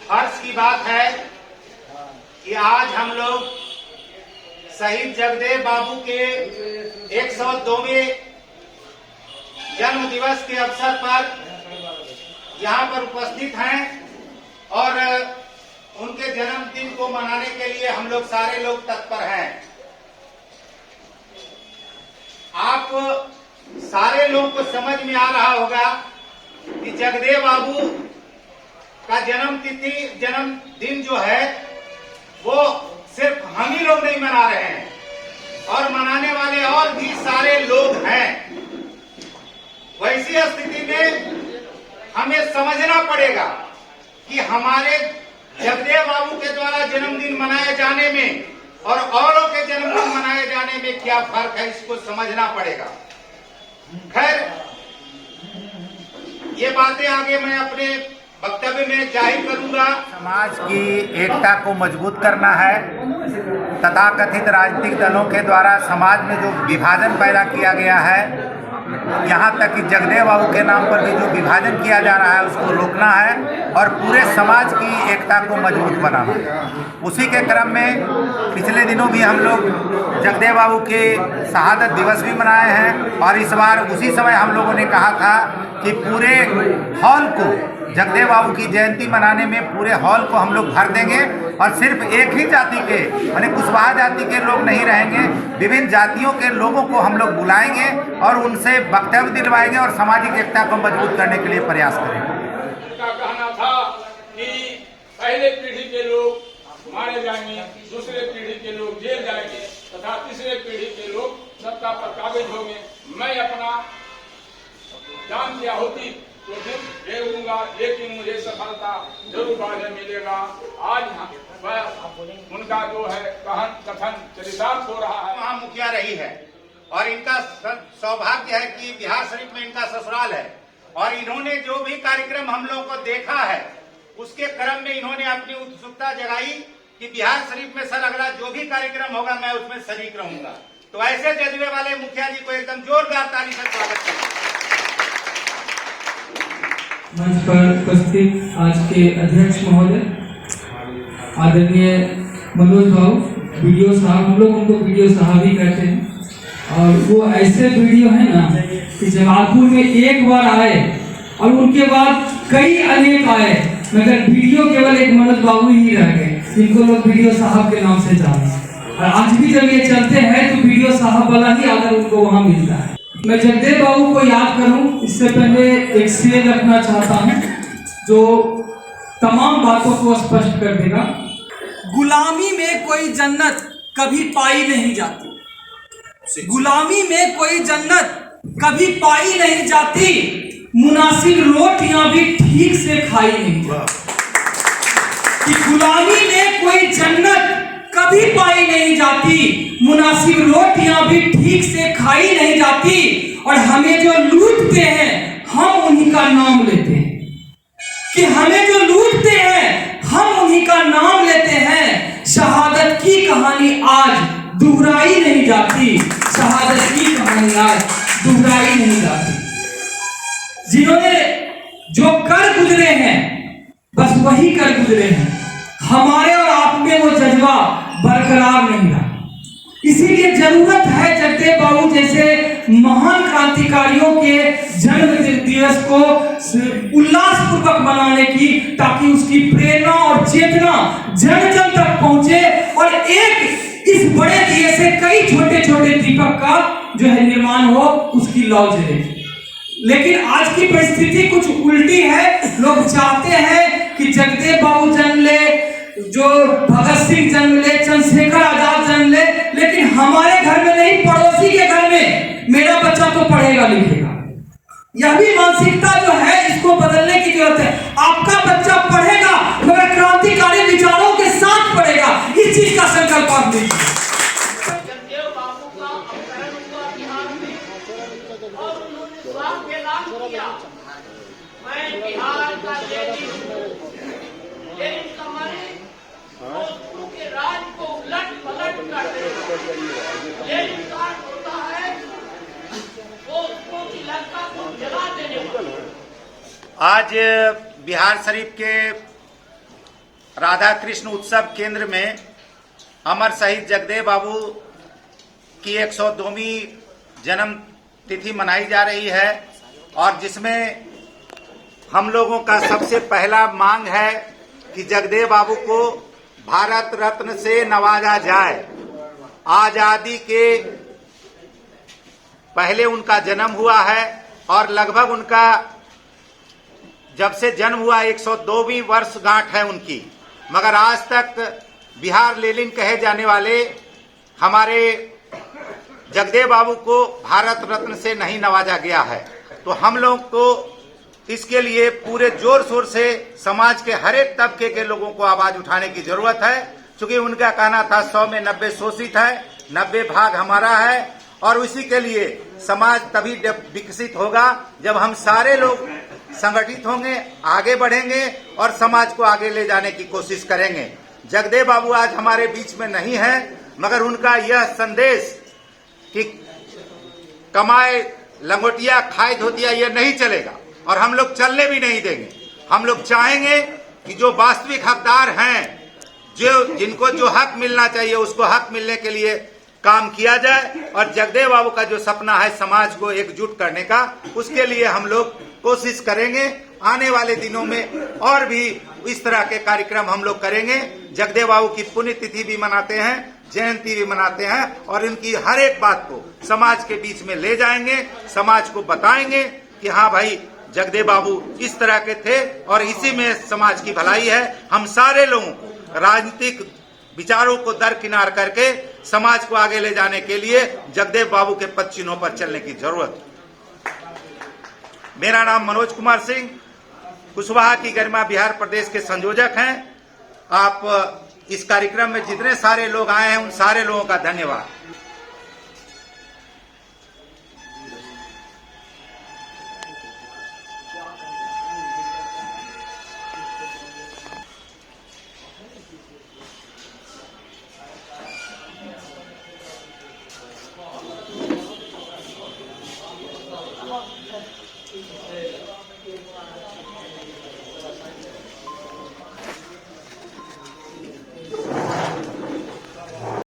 हर्ष की बात है कि आज हम लोग शहीद जगदेव बाबू के 102वें जन्म दिवस के अवसर पर यहाँ पर उपस्थित हैं और उनके जन्मदिन को मनाने के लिए हम लोग सारे लोग तत्पर हैं। आप सारे लोगों को समझ में आ रहा होगा कि जगदेव बाबू का जन्मदिन जो है वो सिर्फ हम ही लोग नहीं मना रहे हैं और मनाने वाले और भी सारे लोग हैं। वैसी स्थिति में हमें समझना पड़ेगा कि हमारे जगदेव बाबू के द्वारा जन्मदिन मनाए जाने में और औरों के जन्मदिन मनाए जाने में क्या फर्क है, इसको समझना पड़ेगा। खैर, ये बातें आगे मैं अपने वक्तव्य में जाहिर करूंगा। समाज की एकता को मजबूत करना है। तथाकथित राजनीतिक दलों के द्वारा समाज में जो विभाजन पैदा किया गया है, यहाँ तक कि जगदेव बाबू के नाम पर भी जो विभाजन किया जा रहा है, उसको रोकना है और पूरे समाज की एकता को मजबूत बनाना है। उसी के क्रम में पिछले दिनों भी हम लोग जगदेव बाबू के शहादत दिवस भी मनाए हैं और इस बार उसी समय हम लोगों ने कहा था कि पूरे हॉल को जगदेव बाबू की जयंती मनाने में पूरे हॉल को हम लोग भर देंगे और सिर्फ एक ही जाति के यानी कुशवाहा जाति के लोग नहीं रहेंगे, विभिन्न जातियों के लोगों को हम लोग बुलाएंगे और उनसे वक्तव्य दिलवाएंगे और सामाजिक एकता को मजबूत करने के लिए प्रयास करेंगे। का कहना था कि पहले पीढ़ी के लोग मारे जाएंगे, दूसरे पीढ़ी के लोग जेल जाएंगे तथा तीसरे पीढ़ी के लोग सत्ता पर काबिज होंगे। मैं अपना जान की आहुति तो दे दूंगा, लेकिन मुझे सफलता जरूर बाद में मिलेगा। आज उनका जो है कथन चरितार्थ हो रहा है। वहाँ मुखिया रही है और इनका सौभाग्य है कि बिहार शरीफ में इनका ससुराल है और इन्होंने जो भी कार्यक्रम हम लोगों को देखा है, उसके क्रम में इन्होंने अपनी उत्सुकता जगाई कि बिहार शरीफ में सर अगला जो भी कार्यक्रम होगा मैं उसमें शरीक रहूंगा। तो ऐसे जज्बे वाले मुखिया जी को एकदम जोरदार ताली से स्वागत करें। मंच पर उपस्थित आज के अध्यक्ष महोदय आदरणीय मनोज भाऊ वीडियो साहब, हम लोग उनको वीडियो साहब ही कहते हैं और वो ऐसे वीडियो है ना कि जमालपुर में एक बार आए और उनके बाद कई अनेक आए, मगर वीडियो केवल एक मनोज बाबू ही रह गए, इनको लोग वीडियो साहब के नाम से जाने। और आज भी जब ये चलते हैं तो वीडियो साहब वाला ही आदर उनको वहाँ मिलता है। मैं जगदेव बाबू को याद करूं इससे पहले एक शेर रखना चाहता हूं जो तमाम बातों को स्पष्ट कर देगा। गुलामी में कोई जन्नत कभी पाई नहीं जाती, गुलामी में कोई जन्नत कभी पाई नहीं जाती, मुनासिब रोटियां भी ठीक से खाई नहीं जाती। कि गुलामी में कोई जन्नत कभी पाई नहीं जाती, मुनासिब रोटियां भी ठीक से खाई नहीं जाती, और हमें जो लूटते हैं हम उन्हीं का नाम लेते हैं। कि हमें जो लूटते हैं हम उन्हीं का नाम लेते हैं। शहादत की कहानी आज दोहराई नहीं जाती, शहादत की कहानी आज दोहराई नहीं जाती। जिन्होंने जो कर गुजरे हैं बस वही कर गुजरे हैं, हमारे और आप में वो जज्बा बरकरार नहीं रहा। इसीलिए जरूरत है जगदेव बाबू जैसे महान क्रांतिकारियों के जन्म दिवस को उल्लासपूर्वक मनाने की, ताकि उसकी प्रेरणा और चेतना जन जन तक पहुंचे और एक इस बड़े दिए से कई छोटे छोटे दीपक का जो है निर्माण हो, उसकी लौ जले। लेकिन आज की परिस्थिति कुछ उल्टी है। लोग चाहते हैं कि जगदेव बाबू जन्म ले, जो भगत सिंह जन्म ले, चंद्रशेखर आजाद जन्म ले, लेकिन हमारे घर में नहीं, पड़ोसी के घर में मेरा बच्चा तो पढ़ेगा लिखेगा। यह भी मानसिकता जो है इसको बदलने की जरूरत है। आपका बच्चा पढ़ेगा मगर क्रांतिकारी विचारों के साथ पढ़ेगा, इस चीज का संकल्प आप लीजिए। जगदेव बाबू का अपहरण हुआ बिहार में और उन्होंने स्वार्थ ऐलान किया, मैं बिहार का लेनिन का मरे भोजपुर के राज को उलट पलट कर देगा। लेनिन का होता है भोजपुर की आज बिहार शरीफ के राधा कृष्ण उत्सव केंद्र में अमर शहीद जगदेव बाबू की 102वीं जन्म तिथि मनाई जा रही है और जिसमें हम लोगों का सबसे पहला मांग है कि जगदेव बाबू को भारत रत्न से नवाजा जाए। आजादी के पहले उनका जन्म हुआ है और लगभग उनका जब से जन्म हुआ 102वीं वर्षगांठ है उनकी, मगर आज तक बिहार लेनिन कहे जाने वाले हमारे जगदेव बाबू को भारत रत्न से नहीं नवाजा गया है। तो हम लोग को इसके लिए पूरे जोर शोर से समाज के हर एक तबके के लोगों को आवाज उठाने की जरूरत है, क्योंकि उनका कहना था 100 में 90 शोषित है, 90 भाग हमारा है और उसी के लिए समाज तभी विकसित होगा जब हम सारे लोग संगठित होंगे, आगे बढ़ेंगे और समाज को आगे ले जाने की कोशिश करेंगे। जगदेव बाबू आज हमारे बीच में नहीं है, मगर उनका यह संदेश कि कमाए लंगोटिया खाए धोतिया यह नहीं चलेगा और हम लोग चलने भी नहीं देंगे। हम लोग चाहेंगे कि जो वास्तविक हकदार हैं, जिनको जो हक मिलना चाहिए उसको हक मिलने के लिए काम किया जाए और जगदेव बाबू का जो सपना है समाज को एकजुट करने का, उसके लिए हम लोग कोशिश करेंगे। आने वाले दिनों में और भी इस तरह के कार्यक्रम हम लोग करेंगे। जगदेव बाबू की पुण्यतिथि भी मनाते हैं, जयंती भी मनाते हैं और इनकी हर एक बात को समाज के बीच में ले जाएंगे, समाज को बताएंगे कि हाँ भाई जगदेव बाबू इस तरह के थे और इसी में समाज की भलाई है। हम सारे लोगों को राजनीतिक विचारों को दरकिनार करके समाज को आगे ले जाने के लिए जगदेव बाबू के पद चिन्हों पर चलने की जरूरत है। मेरा नाम मनोज कुमार सिंह, कुशवाहा की गरिमा बिहार प्रदेश के संयोजक हैं। आप इस कार्यक्रम में जितने सारे लोग आए हैं उन सारे लोगों का धन्यवाद।